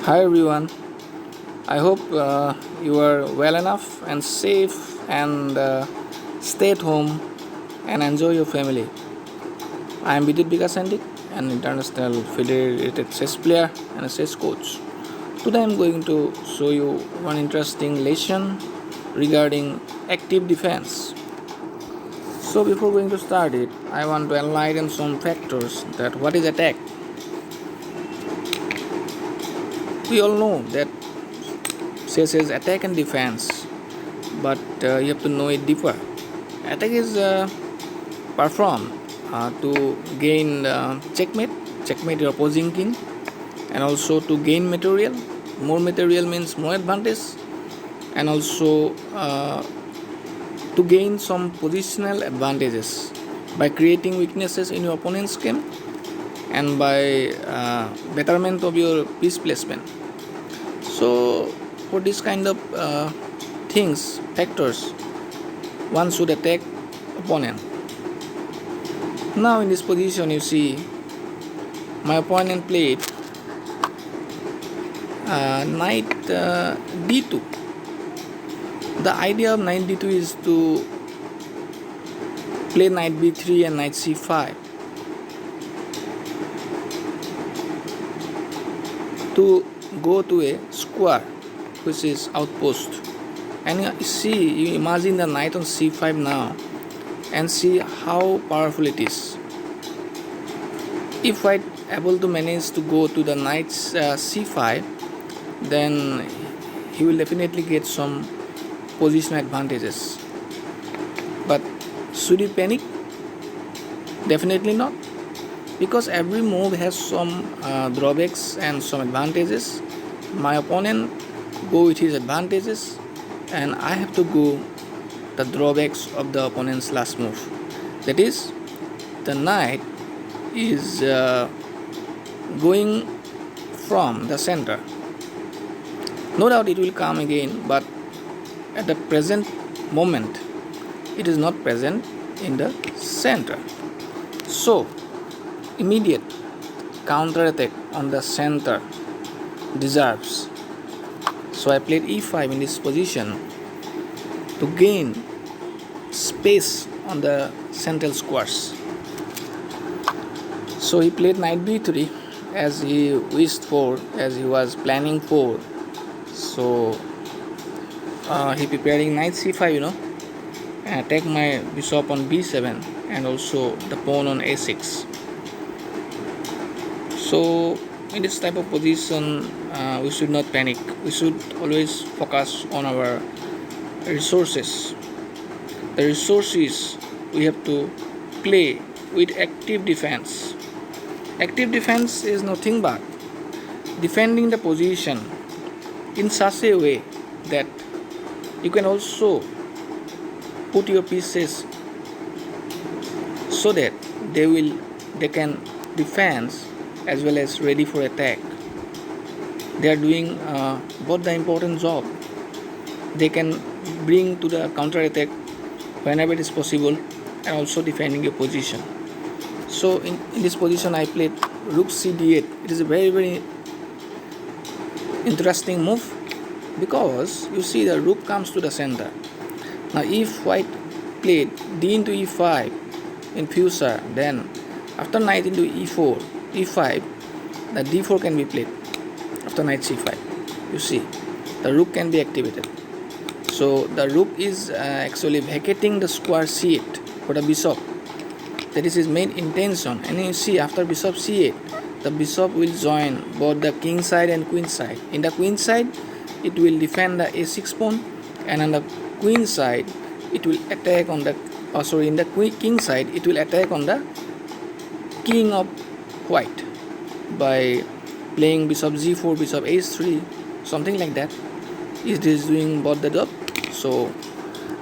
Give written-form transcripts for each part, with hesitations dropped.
Hi everyone. I hope you are well enough and safe and stay at home and enjoy your family. I am Bidit Bikasandit, an international federated chess player and a chess coach. Today I am going to show you one interesting lesson regarding active defense. So before going to start it, I want to enlighten some factors that what is attack. We all know that chess is attack and defense, but you have to know it deeper. Attack is performed to gain checkmate your opposing king, and also to gain material. More material means more advantage, and also to gain some positional advantages by creating weaknesses in your opponent's game and by betterment of your piece placement. So, for this kind of factors, one should attack opponent. Now, in this position, you see my opponent played knight d2. The idea of knight d2 is to play knight b3 and knight c5 to go to a square which is outpost. And you imagine the knight on c5 now and see how powerful it is. If white able to manage to go to the knight c5, then he will definitely get some position advantages. But should he panic? Definitely not, because every move has some drawbacks and some advantages. My opponent go with his advantages, and I have to go the drawbacks of the opponent's last move. That is, the knight is going from the center. No doubt it will come again, but at the present moment it is not present in the center. So immediate counter attack on the center deserves. So I played e5 in this position to gain space on the central squares. So he played knight b3 as he wished for, as he was planning for. So he preparing knight c5, and attack my bishop on b7 and also the pawn on a6. So in this type of position, we should not panic. We should always focus on our resources. The resources we have to play with active defense. Active defense is nothing but defending the position in such a way that you can also put your pieces so that they can defend as well as ready for attack. They are doing both the important job. They can bring to the counter attack whenever it is possible, and also defending your position. So in this position I played rook cd8. It is a very interesting move, because you see the rook comes to the center. Now if white played d into e5 in future, then after knight into e4, e5, the d4 can be played after knight c5. You see, the rook can be activated. So the rook is actually vacating the square c8 for the bishop. That is his main intention. And you see, after bishop c8, the bishop will join both the king side and queen side. In the queen side, it will defend the a6 pawn, and on the queen side, it will attack on the in the king side, it will attack on the king of white by playing bishop g4, bishop h3, something like that. It is doing both the job. So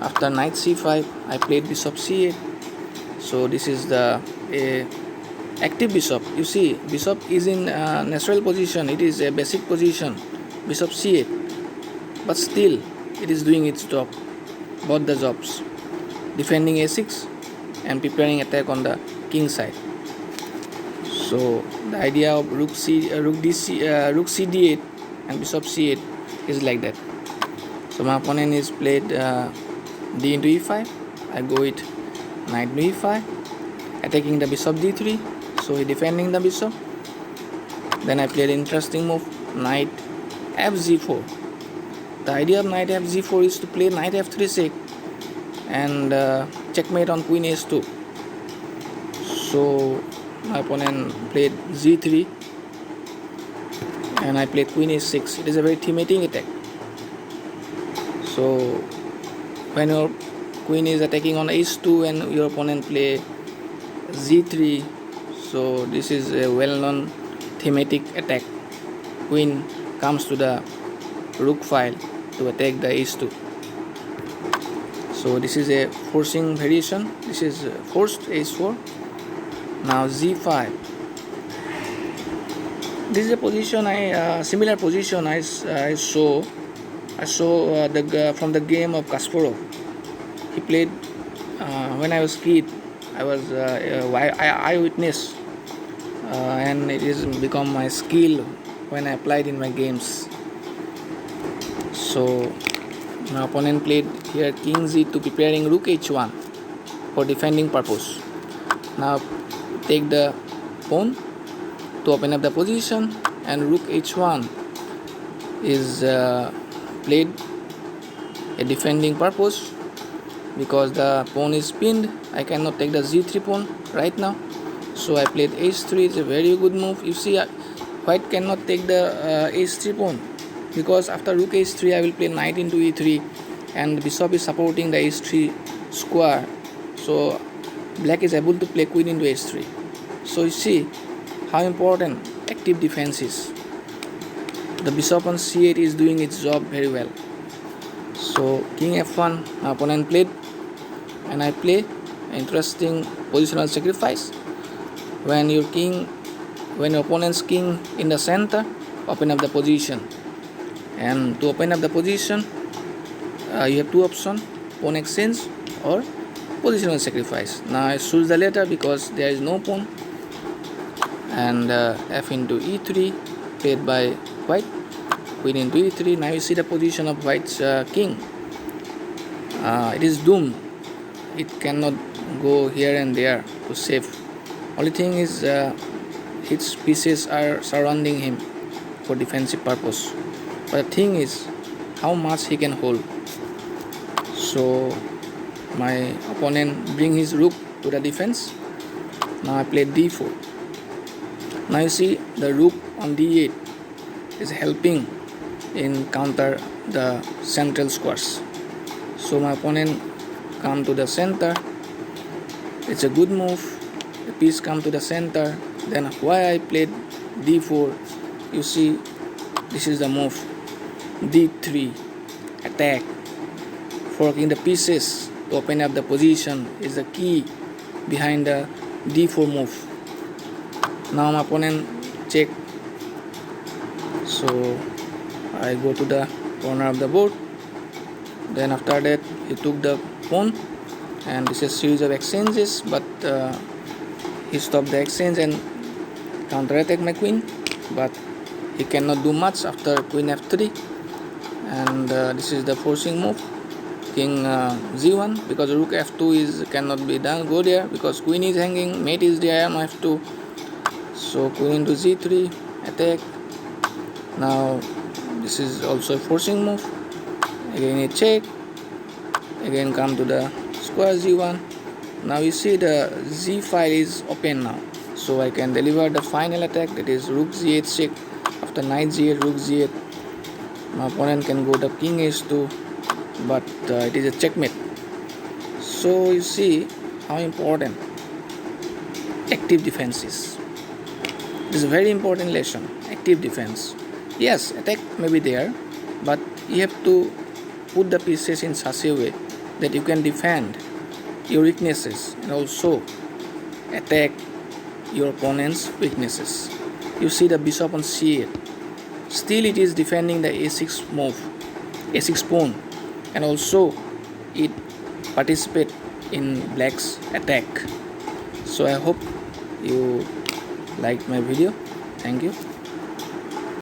after knight c5, I played bishop c8. So this is the active bishop. You see, bishop is in natural position. It is a basic position, bishop c8, but still it is doing its job, both the jobs, defending a6 and preparing attack on the king side. So the idea of rook cd8 and bishop c8 is like that. So my opponent is played d into e5. I go with knight to e5, attacking the bishop d3. So he defending the bishop. Then I played interesting move, knight fg4. The idea of knight fg4 is to play knight f3 check and checkmate on queen h2. So my opponent played g3 and I played queen h6. It is a very thematic attack. So when your queen is attacking on h2 and your opponent play g3, so this is a well-known thematic attack. Queen comes to the rook file to attack the h2. So this is a forcing variation. This is forced h4. Now z5. This is a position similar position I saw from the game of Kasparov. He played when I was kid. I was eyewitness, and it has become my skill when I applied in my games. So my opponent played here king z2, preparing rook h1 for defending purpose. Now take the pawn to open up the position, and rook h1 is played a defending purpose because the pawn is pinned. I cannot take the z3 pawn right now, so I played h3. It's a very good move. You see, white cannot take the h3 pawn because after rook h3 I will play knight into e3 and bishop is supporting the h3 square, so black is able to play queen into h3. So you see how important active defense is. The bishop on c8 is doing its job very well. So king f1 my opponent played, and I play interesting positional sacrifice. When your opponent's king in the center, open up the position. And to open up the position, you have two options: pawn exchange or positional sacrifice. Now I choose the latter because there is no pawn. And f into e3 played by white, queen into e3. Now you see the position of white's king. It is doomed. It cannot go here and there to save. Only thing is its pieces are surrounding him for defensive purpose. But the thing is how much he can hold. So my opponent bring his rook to the defense. Now I play d4. Now you see the rook on d8 is helping in counter the central squares. So my opponent come to the center. It's a good move. The piece come to the center. Then why I played d4, you see this is the move. d3 attack, forking the pieces to open up the position is the key behind the d4 move. Now my opponent check, so I go to the corner of the board. Then after that he took the pawn, and this is a series of exchanges, but he stopped the exchange and counter attack my queen, but he cannot do much after queen f3. And this is the forcing move, king z1, because rook f2 cannot be done go there because queen is hanging, mate is there on f2. So queen into z3 attack. Now this is also a forcing move, again a check, again come to the square z1. Now you see the z file is open now, so I can deliver the final attack, that is rook z8 check. After knight z8, rook z8, my opponent can go to king h2, but it is a checkmate. So you see how important active defense is. This is a very important lesson. Active defense. Yes, attack may be there, but you have to put the pieces in such a way that you can defend your weaknesses and also attack your opponent's weaknesses. You see the bishop on c8. Still it is defending the a6 move, a6 pawn, and also it participate in black's attack. So I hope you liked my video. Thank you.